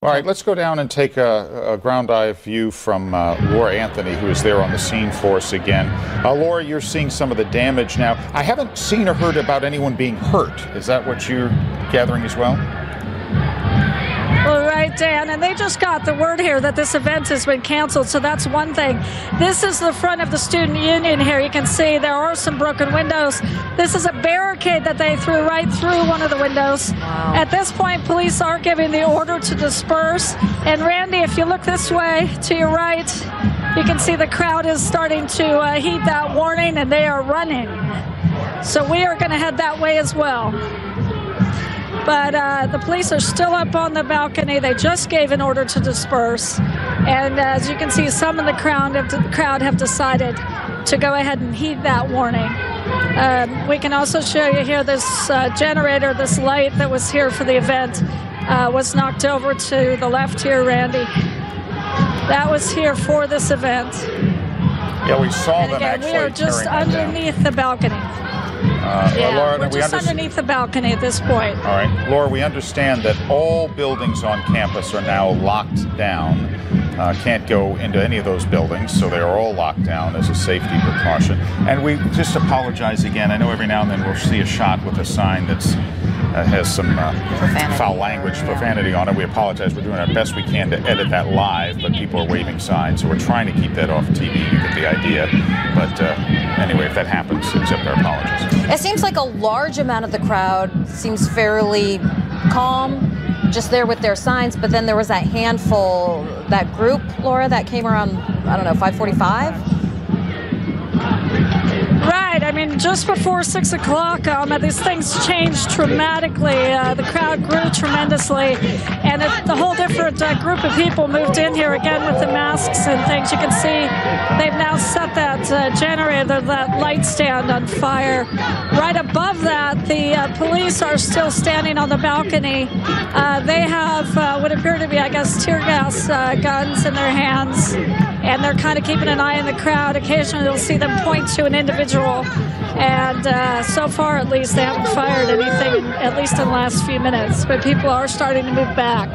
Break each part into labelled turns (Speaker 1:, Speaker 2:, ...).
Speaker 1: All right, let's go down and take a ground eye view from Laura Anthony, who is there on the scene for us again. Laura, you're seeing some of the damage now. I haven't seen or heard about anyone being hurt. Is that what you're gathering as well?
Speaker 2: Well, right, Dan, and they just got the word here that this event has been canceled, so that's one thing. This is the front of the student union here. You can see there are some broken windows. This is a barricade that they threw right through one of the windows. Wow. At this point, police are giving the order to disperse. And Randy, if you look this way to your right, you can see the crowd is starting to heed that warning, and they are running. So we are going to head that way as well. But the police are still up on the balcony. They just gave an order to disperse. And as you can see, some of the crowd have decided to go ahead and heed that warning. We can also show you here this generator, this light that was here for the event, was knocked over to the left here, Randy. That was here for this event.
Speaker 1: Yeah, we saw
Speaker 2: and
Speaker 1: them
Speaker 2: again,
Speaker 1: actually
Speaker 2: we are just underneath the balcony.
Speaker 1: Laura,
Speaker 2: we're just underneath the balcony at this point.
Speaker 1: All right. Laura, we understand that all buildings on campus are now locked down. Can't go into any of those buildings, so they are all locked down as a safety precaution. And we just apologize again. I know every now and then we'll see a shot with a sign that's has some foul language, profanity on it. We apologize. We're doing our best we can to edit that live, but people are waving signs, so we're trying to keep that off TV. You get the idea. But anyway, if that happens, accept our apologies.
Speaker 3: It seems like a large amount of the crowd seems fairly calm, just there with their signs, but then there was that handful, that group, Laura, that came around, I don't know, 5:45?
Speaker 2: Right. I mean, just before 6 o'clock, these things changed dramatically. The crowd grew tremendously, and the whole different group of people moved in here again with the masks and things. You can see they've now set that generator, that light stand on fire. Right above that, the police are still standing on the balcony. They have what appear to be, I guess, tear gas guns in their hands, and they're kind of keeping an eye on the crowd. Occasionally, you'll see them point to an individual. And so far, at least, they haven't fired anything, at least in the last few minutes. But people are starting to move back.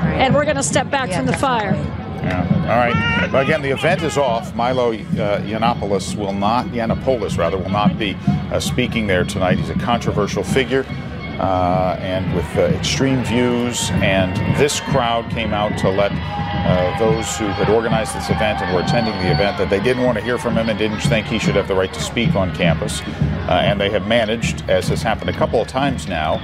Speaker 2: And we're going to step back from the fire.
Speaker 1: Yeah. All right. But again, the event is off. Milo Yiannopoulos will not be speaking there tonight. He's a controversial figure and with extreme views. And this crowd came out to let those who had organized this event and were attending the event that they didn't want to hear from him and didn't think he should have the right to speak on campus. And they have managed, as has happened a couple of times now,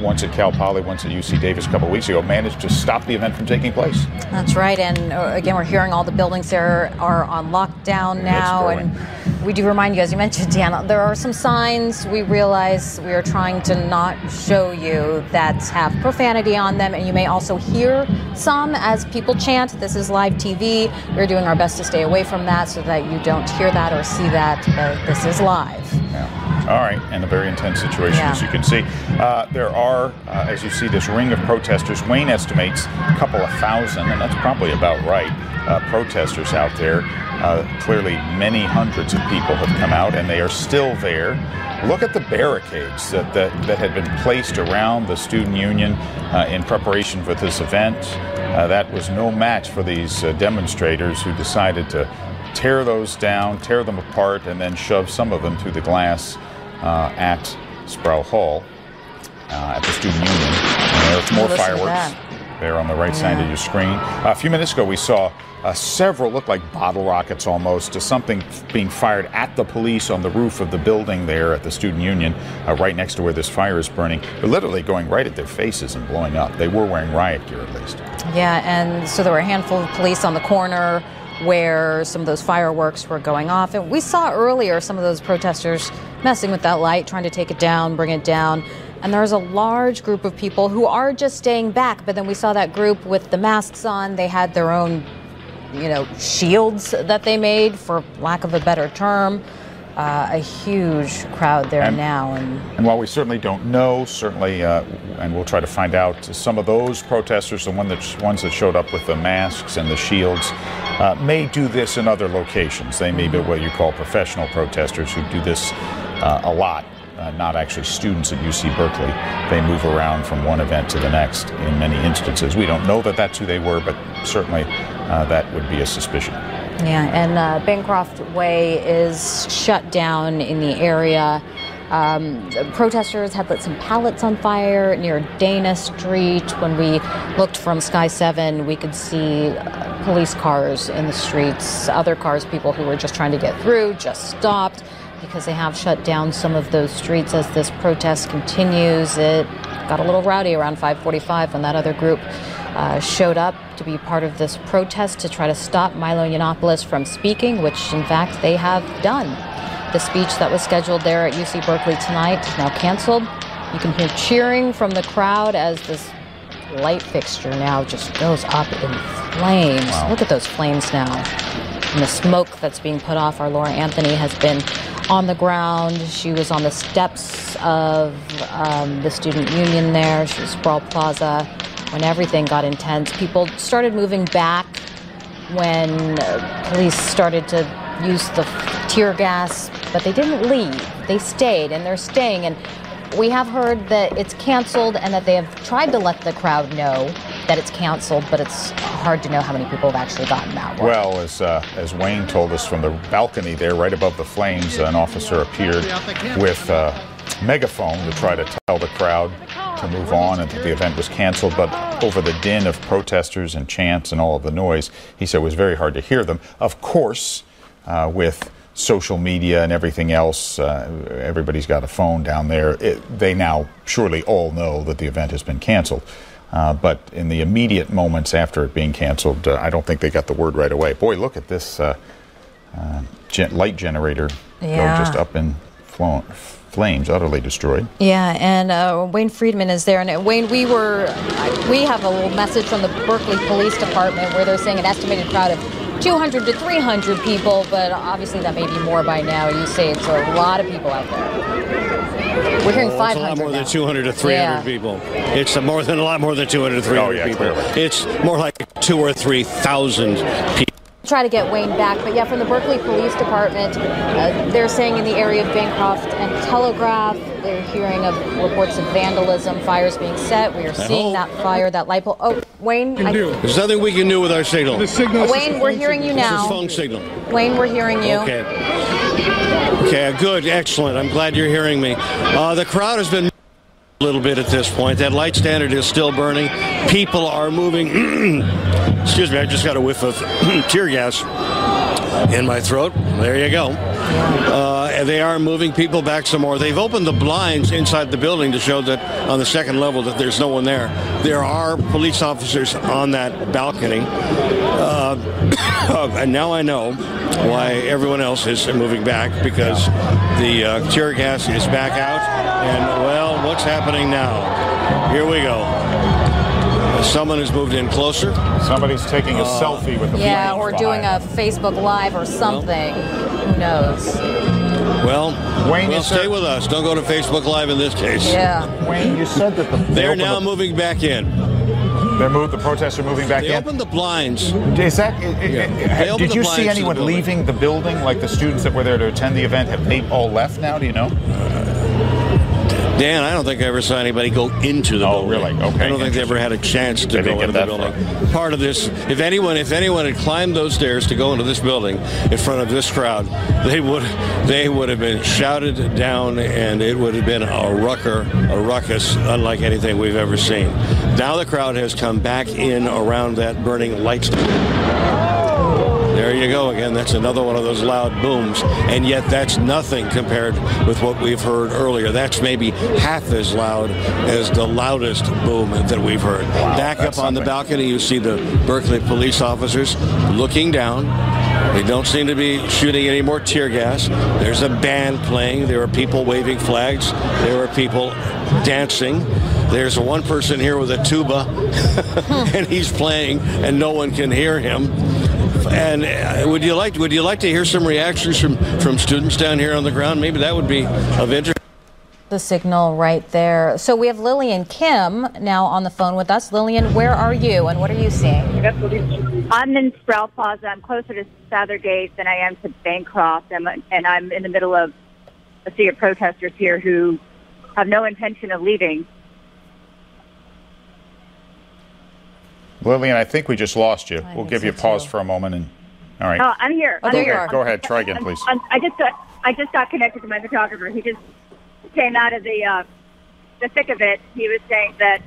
Speaker 1: once at Cal Poly, once at UC Davis a couple of weeks ago, managed to stop the event from taking place.
Speaker 3: That's right. And again, we're hearing all the buildings there are on lockdown now. And we do remind you, as you mentioned, Dan, there are some signs we realize we are trying to not show you that have profanity on them. And you may also hear some as people chant. This is live TV. We're doing our best to stay away from that so that you don't hear that or see that. But this is live.
Speaker 1: Yeah. All right. And a very intense situation, as you can see. There are, as you see, this ring of protesters. Wayne estimates a couple of thousand, and that's probably about right, protesters out there. Clearly, many hundreds of people have come out, and they are still there. Look at the barricades that had been placed around the student union in preparation for this event. That was no match for these demonstrators who decided to tear those down, tear them apart, and then shove some of them through the glass at Sproul Hall at the student union. And there's more fireworks there on the right side of your screen. A few minutes ago, we saw several, looked like bottle rockets almost, to something being fired at the police on the roof of the building there at the student union, right next to where this fire is burning. They're literally going right at their faces and blowing up. They were wearing riot gear, at least.
Speaker 3: Yeah, and so there were a handful of police on the corner where some of those fireworks were going off. And we saw earlier some of those protesters messing with that light, trying to take it down, bring it down. And there's a large group of people who are just staying back. But then we saw that group with the masks on. They had their own, shields that they made, for lack of a better term. A huge crowd there now.
Speaker 1: And while we certainly don't know, and we'll try to find out, some of those protesters, the ones that showed up with the masks and the shields, may do this in other locations. They may be what you call professional protesters who do this a lot. not actually students at UC Berkeley. They move around from one event to the next in many instances. We don't know that that's who they were, but certainly that would be a suspicion.
Speaker 3: Yeah, and Bancroft Way is shut down in the area. Protesters had lit some pallets on fire near Dana Street. When we looked from Sky 7, we could see police cars in the streets. Other cars, people who were just trying to get through, just stopped because they have shut down some of those streets as this protest continues. It got a little rowdy around 5:45 when that other group showed up to be part of this protest to try to stop Milo Yiannopoulos from speaking, which in fact they have done. The speech that was scheduled there at UC Berkeley tonight is now canceled. You can hear cheering from the crowd as this light fixture now just goes up in flames. Wow. Look at those flames now. And the smoke that's being put off. Our Laura Anthony has been on the ground. She was on the steps of the student union there. She was Sproul Plaza when everything got intense. People started moving back when police started to use the tear gas, but they didn't leave. They stayed, and they're staying. And we have heard that it's canceled and that they have tried to let the crowd know that it's canceled, but it's hard to know how many people have actually gotten out.
Speaker 1: Well, as Wayne told us from the balcony there, right above the flames, an officer appeared with a megaphone to try to tell the crowd to move on and that the event was canceled. But over the din of protesters and chants and all of the noise, he said it was very hard to hear them. Of course, with social media and everything else, everybody's got a phone down there. They now surely all know that the event has been canceled. But in the immediate moments after it being canceled, I don't think they got the word right away. Boy, look at this light generator go just up in flames, utterly destroyed.
Speaker 3: Yeah, and Wayne Friedman is there. And Wayne, we have a little message from the Berkeley Police Department where they're saying an estimated crowd of 200 to 300 people, but obviously that may be more by now. You say it's a lot of people out there. We're hearing 500
Speaker 4: It's a lot more
Speaker 3: now.
Speaker 4: than 200 to 300 people. It's a lot more than 200 to 300 people.
Speaker 1: Clearly.
Speaker 4: It's more like 2,000 or 3,000 people.
Speaker 3: Try to get Wayne back, but yeah, from the Berkeley Police Department, they're saying in the area of Bancroft and Telegraph, they're hearing of reports of vandalism, fires being set. We are seeing that fire, that light pole. Oh, Wayne,
Speaker 4: there's nothing we can do with our signal.
Speaker 3: Wayne, we're hearing you now.
Speaker 4: This is phone signal.
Speaker 3: Wayne, we're hearing you.
Speaker 4: Okay, good, excellent. I'm glad you're hearing me. The crowd has been a little bit at this point. That light standard is still burning. People are moving. Excuse me, I just got a whiff of tear gas in my throat. There you go. They are moving people back some more. They've opened the blinds inside the building to show that on the second level that there's no one there. There are police officers on that balcony. And now I know why everyone else is moving back, because the tear gas is back out. And, well, what's happening now? Here we go. Someone has moved in closer.
Speaker 1: Somebody's taking a selfie with the
Speaker 3: Yeah,
Speaker 1: flames
Speaker 3: or doing a Facebook Live or something. Who knows?
Speaker 4: Well,
Speaker 1: Wayne,
Speaker 4: stay with us. Don't go to Facebook Live in this case.
Speaker 3: Yeah.
Speaker 1: Wayne, you said that
Speaker 4: they're now moving back in.
Speaker 1: The protests are moving back in.
Speaker 4: They opened the blinds.
Speaker 1: Is that? Did you see anyone leaving the building, like the students that were there to attend the event? Have they all left now? Do you know?
Speaker 4: Dan, I don't think I ever saw anybody go into the building.
Speaker 1: Oh, really? Okay.
Speaker 4: I don't think they ever had a chance to go into the building. Part of this, if anyone had climbed those stairs to go into this building in front of this crowd, they would have been shouted down, and it would have been a ruckus, unlike anything we've ever seen. Now the crowd has come back in around that burning light stand. There you go again. That's another one of those loud booms. And yet that's nothing compared with what we've heard earlier. That's maybe half as loud as the loudest boom that we've heard. Wow, back up on the balcony, you see the Berkeley police officers looking down. They don't seem to be shooting any more tear gas. There's a band playing. There are people waving flags. There are people dancing. There's one person here with a tuba, and he's playing, and no one can hear him. And would you like to hear some reactions from students down here on the ground? Maybe that would be of interest.
Speaker 3: The signal right there. So we have Lillian Kim now on the phone with us. Lillian, where are you and what are you seeing?
Speaker 5: I'm in Sproul Plaza. I'm closer to Southergate than I am to Bancroft, and I'm in the middle of a sea of protesters here who have no intention of leaving.
Speaker 1: Lillian, I think we just lost you. We'll give you a pause for a moment. And all right.
Speaker 5: Oh, I'm here. I'm here.
Speaker 1: Go ahead. Try again, please.
Speaker 5: I just got connected to my photographer. He just came out of the thick of it. He was saying that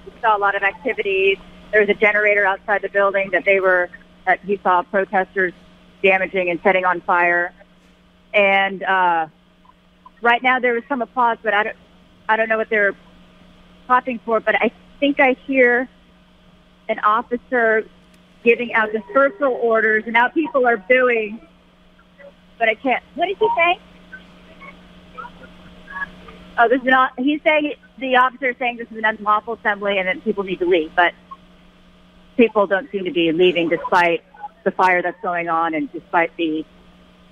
Speaker 5: he saw a lot of activities. There was a generator outside the building that he saw protesters damaging and setting on fire. And right now there was some applause, but I don't know what they're clapping for. But I think I hear an officer giving out dispersal orders, and now people are booing. But I can't. What is he saying? Oh, this is not. He's saying the officer is saying this is an unlawful assembly, and that people need to leave. But people don't seem to be leaving, despite the fire that's going on, and despite the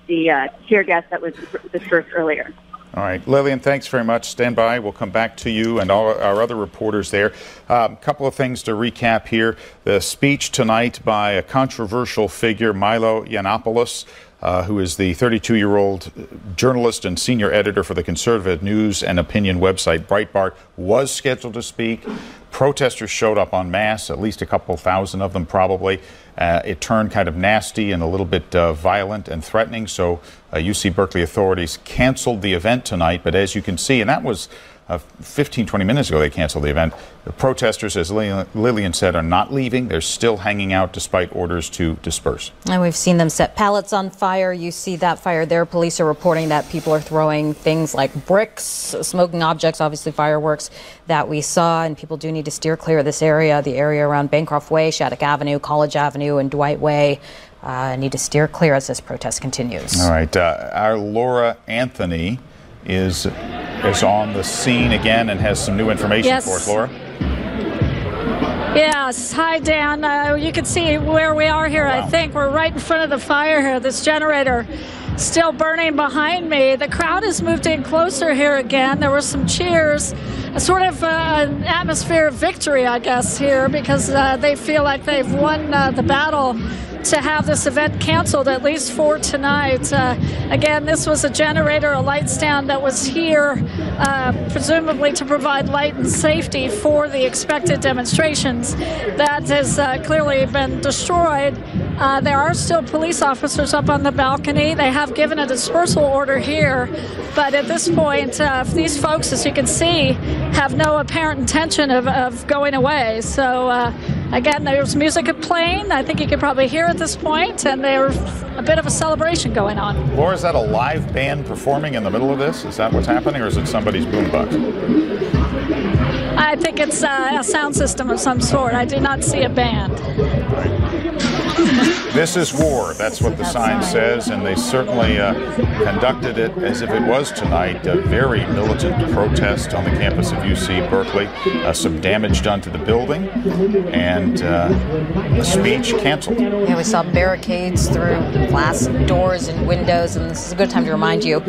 Speaker 5: tear gas that was dispersed earlier.
Speaker 1: All right. Lillian, thanks very much. Stand by. We'll come back to you and all our other reporters there. A couple of things to recap here. The speech tonight by a controversial figure, Milo Yiannopoulos, who is the 32-year-old journalist and senior editor for the conservative news and opinion website Breitbart, was scheduled to speak. Protesters showed up en masse, at least a couple thousand of them probably. It turned kind of nasty and a little bit violent and threatening, so UC Berkeley authorities canceled the event tonight. But as you can see, and that was 15, 20 minutes ago they canceled the event. The protesters, as Lillian said, are not leaving. They're still hanging out despite orders to disperse.
Speaker 3: And we've seen them set pallets on fire. You see that fire there. Police are reporting that people are throwing things like bricks, smoking objects, obviously fireworks that we saw. And people do need to steer clear of this area, the area around Bancroft Way, Shattuck Avenue, College Avenue, and Dwight Way. Need to steer clear as this protest continues.
Speaker 1: All right. Our Laura Anthony is on the scene again and has some new information for us. Laura?
Speaker 2: Yes. Hi, Dan. You can see where we are here. Wow. I think we're right in front of the fire here. This generator still burning behind me. The crowd has moved in closer here again. There were some cheers, sort of an atmosphere of victory, I guess, here, because they feel like they've won the battle to have this event canceled, at least for tonight. Again, this was a generator, a light stand that was here, presumably to provide light and safety for the expected demonstrations. That has clearly been destroyed. There are still police officers up on the balcony. They have given a dispersal order here, but at this point, these folks, as you can see, have no apparent intention of going away. So again, there's music playing. I think you can probably hear at this point, and there's a bit of a celebration going on.
Speaker 1: Laura, is that a live band performing in the middle of this? Is that what's happening, or is it somebody's boombox?
Speaker 2: I think it's a sound system of some sort. I do not see a band.
Speaker 1: This is war. That's what the sign says, and they certainly conducted it as if it was tonight. A very militant protest on the campus of UC Berkeley. Some damage done to the building, and a speech canceled.
Speaker 3: Yeah, we saw barricades through glass doors and windows, and this is a good time to remind you,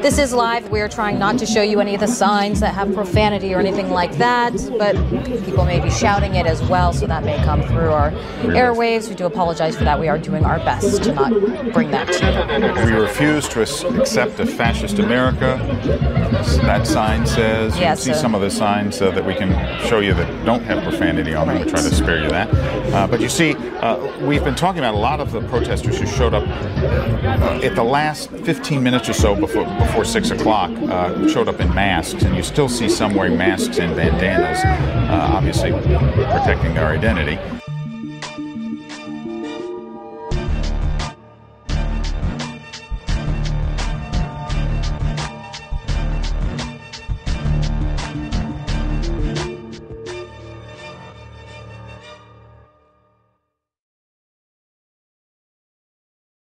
Speaker 3: this is live. We are trying not to show you any of the signs that have profanity or anything like that, but people may be shouting it as well, so that may come through our airwaves. We do apologize for that. We are doing our best to not bring that to you.
Speaker 1: We refuse to accept a fascist America. That sign says.
Speaker 3: Yes,
Speaker 1: you can see some of the signs that we can show you that don't have profanity on them. We'll try to spare you that. But you see, we've been talking about a lot of the protesters who showed up at the last 15 minutes or so before 6 o'clock, showed up in masks, and you still see some wearing masks and bandanas, obviously protecting their identity.